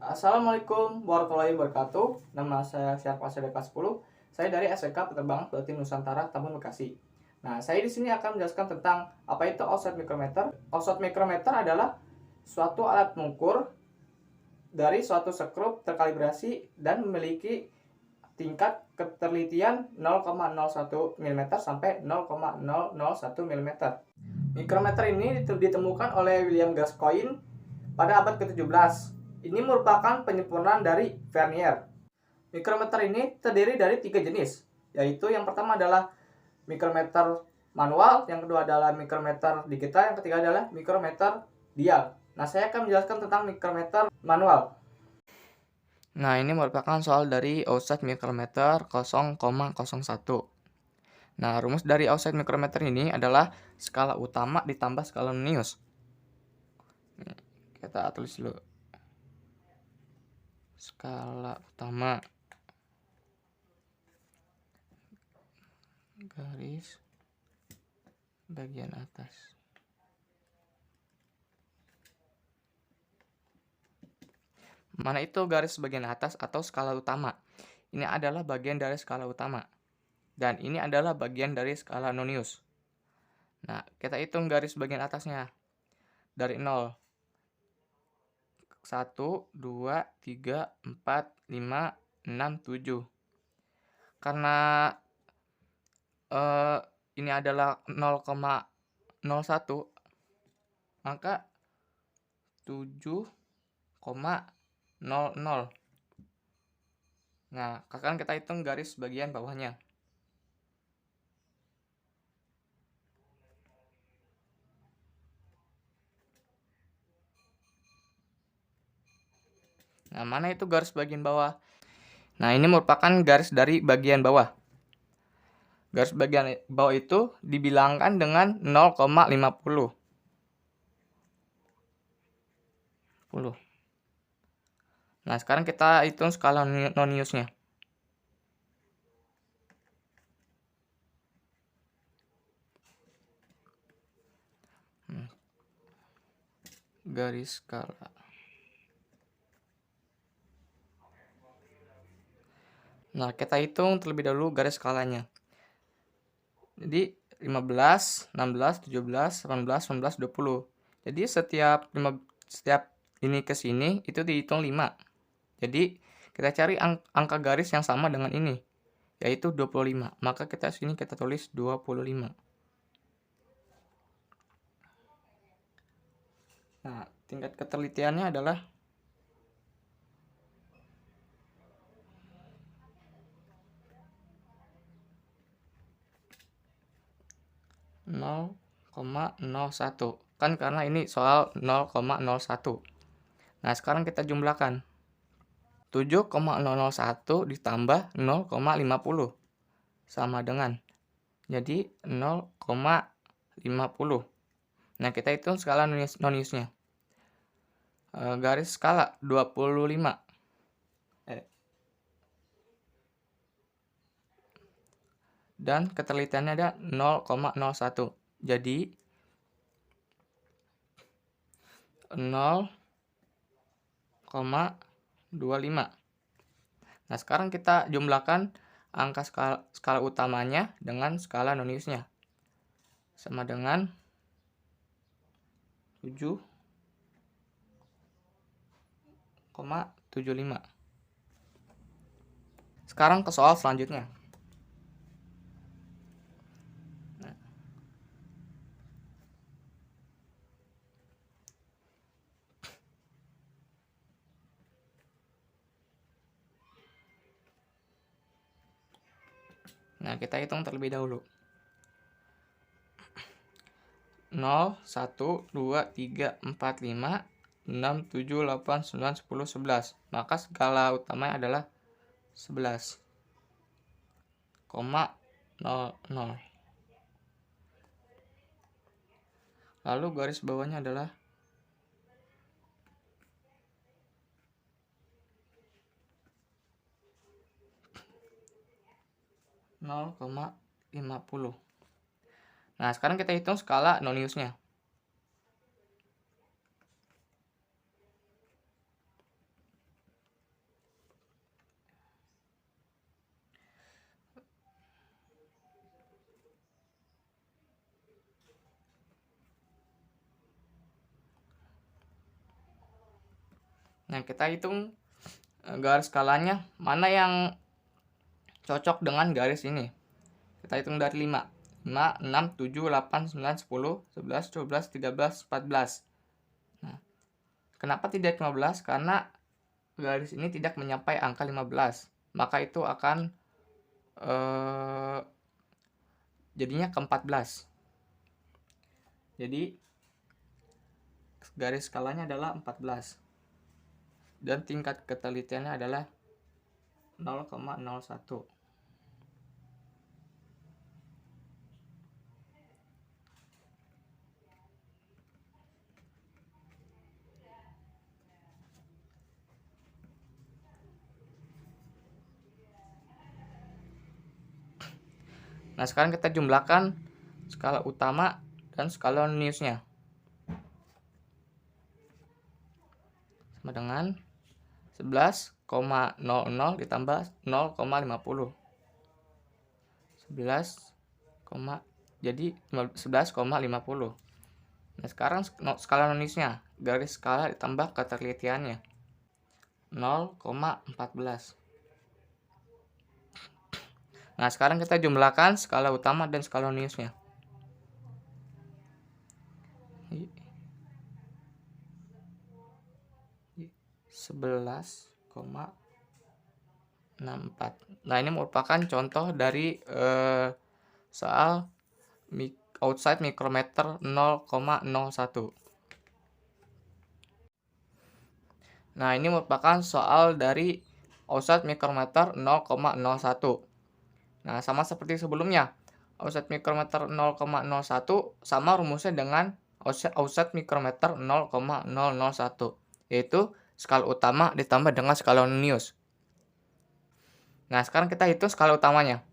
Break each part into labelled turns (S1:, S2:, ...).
S1: Assalamualaikum warahmatullahi wabarakatuh. Nama saya Syarif Asyari kelas 10. Saya dari SMK Penerbangan Batin Nusantara, Tambun, Bekasi. Nah, saya di sini akan menjelaskan tentang apa itu offset micrometer. Offset micrometer adalah suatu alat mengukur dari suatu skrup terkalibrasi dan memiliki tingkat ketelitian 0,01 mm sampai 0,001 mm. Mikrometer ini ditemukan oleh William Gascoigne pada abad ke-17. Ini merupakan penyempurnaan dari vernier. Mikrometer ini terdiri dari 3 jenis, yaitu yang pertama adalah mikrometer manual, yang kedua adalah mikrometer digital, yang ketiga adalah mikrometer dial. Nah, saya akan menjelaskan tentang mikrometer manual.
S2: Nah, ini merupakan soal dari offset mikrometer 0,01. Nah, rumus dari offset mikrometer ini adalah skala utama ditambah skala nonius. Kita tulis dulu. Skala utama garis bagian atas. Mana itu garis bagian atas atau skala utama? Ini adalah bagian dari skala utama. Dan ini adalah bagian dari skala nonius. Nah, kita hitung garis bagian atasnya. Dari 0. 1, 2, 3, 4, 5, 6, 7. Karena ini adalah 0,01, maka 7,00. Nah, sekarang kita hitung garis bagian bawahnya. Nah, mana itu garis bagian bawah? Nah, ini merupakan garis dari bagian bawah. Garis bagian bawah itu dibilangkan dengan 0,50. Nah, sekarang kita hitung skala noniusnya. Garis skala. Nah, kita hitung terlebih dahulu garis skalanya. Jadi 15, 16, 17, 18, 19, 20. Jadi setiap ini ke sini itu dihitung 5. Jadi kita cari angka garis yang sama dengan ini, yaitu 25. Maka kita tulis 25. Nah, tingkat ketelitiannya adalah 0,01. Kan karena ini soal 0,01. Nah, sekarang kita jumlahkan. 7,001 ditambah 0,50 sama dengan. Jadi 0,50. Nah, kita hitung skala noniusnya. Garis skala 25. Dan ketelitiannya ada 0,01. Jadi 0,25. Nah, sekarang kita jumlahkan angka skala utamanya dengan skala noniusnya. Sama dengan 7,75. Sekarang ke soal selanjutnya. Nah, kita hitung terlebih dahulu. 0, 1, 2, 3, 4, 5, 6, 7, 8, 9, 10, 11. Maka skala utamanya adalah 11,00. Lalu garis bawahnya adalah 0,50. Nah, sekarang kita hitung skala noniusnya. Nah, kita hitung garis skalanya mana yang cocok dengan garis ini. Kita hitung dari 5. 5, 6, 7, 8, 9, 10, 11, 12, 13, 14. Nah, kenapa tidak 15? Karena garis ini tidak mencapai angka 15. Maka itu akan jadinya ke 14. Jadi garis skalanya adalah 14. Dan tingkat ketelitiannya adalah 0,01. Nah, sekarang kita jumlahkan skala utama dan skala noniusnya. Sama dengan 11,00 ditambah 0,50. 11,50. Nah, sekarang skala noniusnya, garis skala ditambah ketelitiannya 0,14. Nah, sekarang kita jumlahkan skala utama dan skala noniusnya. 11,64. Nah, ini merupakan contoh dari soal outside micrometer 0,01. Nah, ini merupakan soal dari outside micrometer 0,01. Nah, sama seperti sebelumnya, outside micrometer 0,01 sama rumusnya dengan outside micrometer 0,001, yaitu skala utama ditambah dengan skala nonius. Nah, sekarang kita hitung skala utamanya.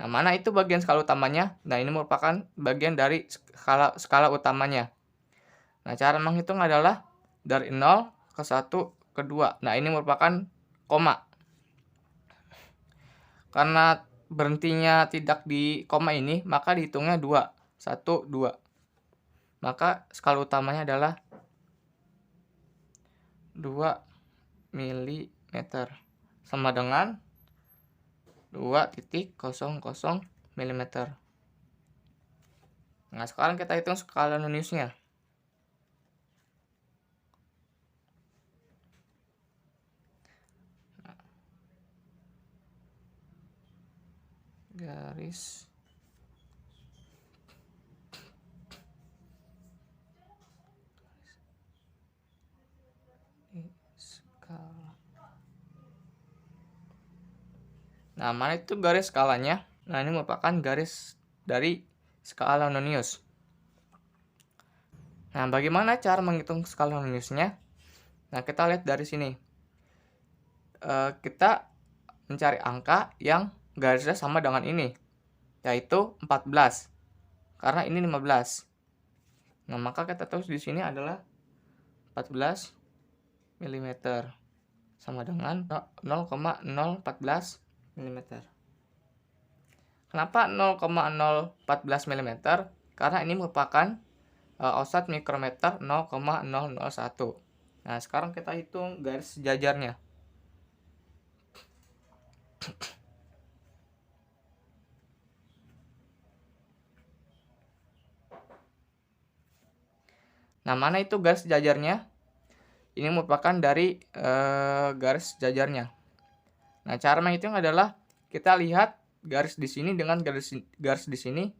S2: Nah, mana itu bagian skala utamanya? Nah, ini merupakan bagian dari skala utamanya. Nah, cara menghitung adalah dari 0 ke 1 ke 2. Nah, ini merupakan koma. Karena berhentinya tidak di koma ini, maka dihitungnya 2. 1, 2. Maka skala utamanya adalah 2 mm sama dengan 2,00 mm. Nah, sekarang kita hitung skala noniusnya. Garis skala. Nah, mana itu garis skalanya? Nah, ini merupakan garis dari skala nonius. Nah, bagaimana cara menghitung skala noniusnya? Nah, kita lihat dari sini. Kita mencari angka yang garisnya sama dengan ini, yaitu 14. Karena ini 15. Nah, maka kita tulis di sini adalah 14 mm sama dengan 0,014 mm. Kenapa 0,014 mm? Karena ini merupakan outside micrometer 0,001. Nah, sekarang kita hitung garis sejajarnya. Nah, mana itu garis sejajarnya? Ini merupakan dari garis sejajarnya. Nah, cara menghitung adalah kita lihat garis di sini dengan garis di sini,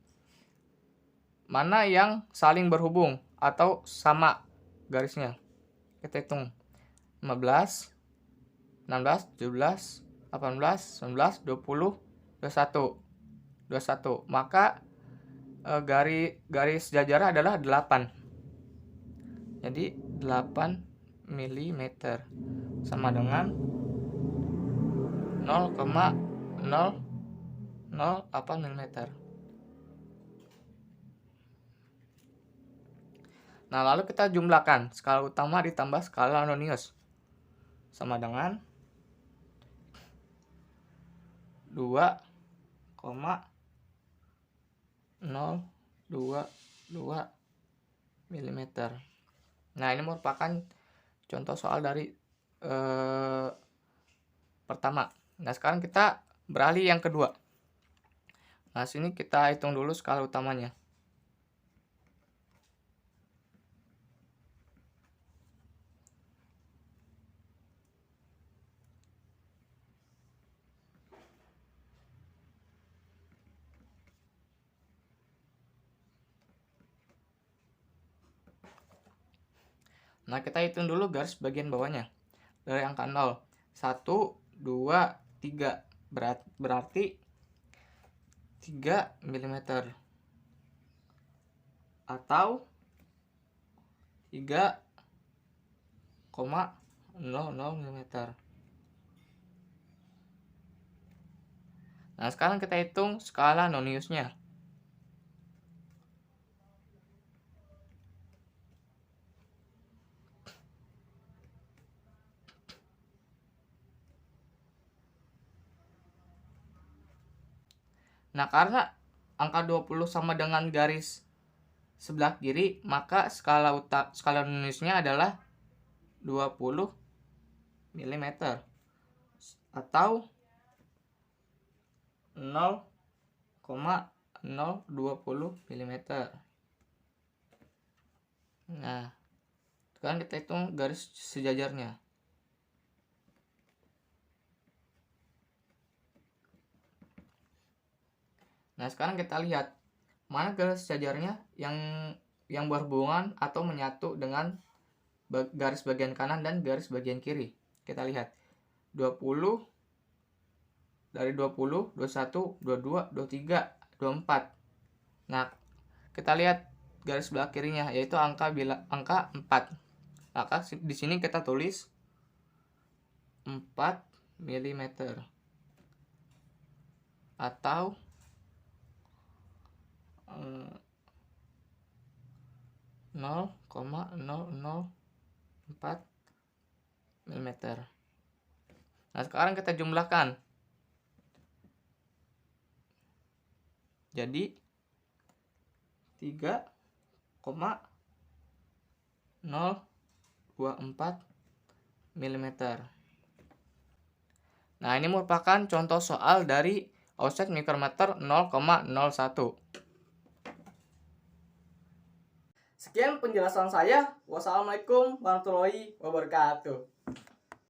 S2: mana yang saling berhubung atau sama garisnya. Kita hitung 15, 16, 17, 18, 19, 20, 21. 21. Maka garis sejajarnya adalah 8. Jadi 8 mm sama dengan 0,008 mm. Nah, lalu kita jumlahkan skala utama ditambah skala nonius sama dengan 2,022 mm. Nah, ini merupakan contoh soal dari pertama. Nah, sekarang kita beralih yang kedua. Nah, sini kita hitung dulu skala utamanya. Nah, kita hitung dulu garis bagian bawahnya. Dari angka 0. 1, 2, 3. Berarti 3 mm. Atau 3,00 mm. Nah, sekarang kita hitung skala noniusnya. Nah, karena angka 20 sama dengan garis sebelah kiri, maka skala noniusnya adalah 20 mm atau 0,020 mm. Nah, sekarang kita hitung garis sejajarnya. Nah, sekarang kita lihat mana garis sejajarnya yang berhubungan atau menyatu dengan garis bagian kanan dan garis bagian kiri. Kita lihat 20, dari 20, 21, 22, 23, 24. Nah, kita lihat garis sebelah kirinya, yaitu angka 4. Maka di sini kita tulis 4 mm atau 0,004 mm. Nah, sekarang kita jumlahkan. Jadi 3,024 mm. Nah, ini merupakan contoh soal dari offset mikrometer 0,01.
S1: Sekian penjelasan saya. Wassalamualaikum warahmatullahi wabarakatuh.